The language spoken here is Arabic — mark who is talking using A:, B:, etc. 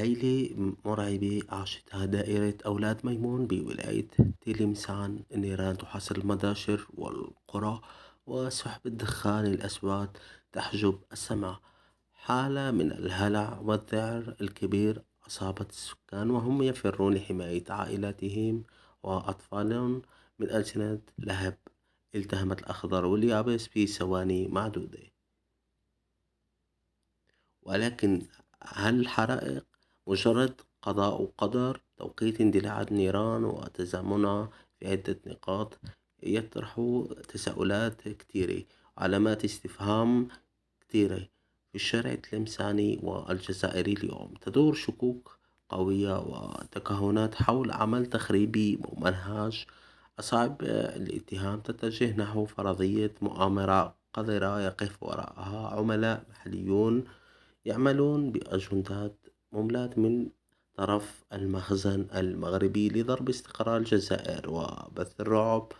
A: ليلة مرعبة عاشتها دائرة أولاد ميمون بولاية تلمسان. النيران تحاصر المداشر والقرى، وسحب الدخان الأسود تحجب السمع. حالة من الهلع والذعر الكبير أصابت السكان، وهم يفرون لحماية عائلاتهم وأطفالهم من ألسنة لهب التهمت الأخضر واليابس في ثواني معدودة. ولكن هل الحرائق مجرد قضاء وقدر؟ توقيت اندلاع النيران وتزامنها في عدة نقاط يطرح تساؤلات كتيرة وعلامات استفهام كتيرة. في الشارع التلمساني والجزائري اليوم تدور شكوك قوية وتكهنات حول عمل تخريبي ممنهج. أصعب الاتهام تتجه نحو فرضية مؤامرة قذرة يقف وراءها عملاء محليون يعملون بأجندات مملاة من طرف المخزن المغربي لضرب استقرار الجزائر وبث الرعب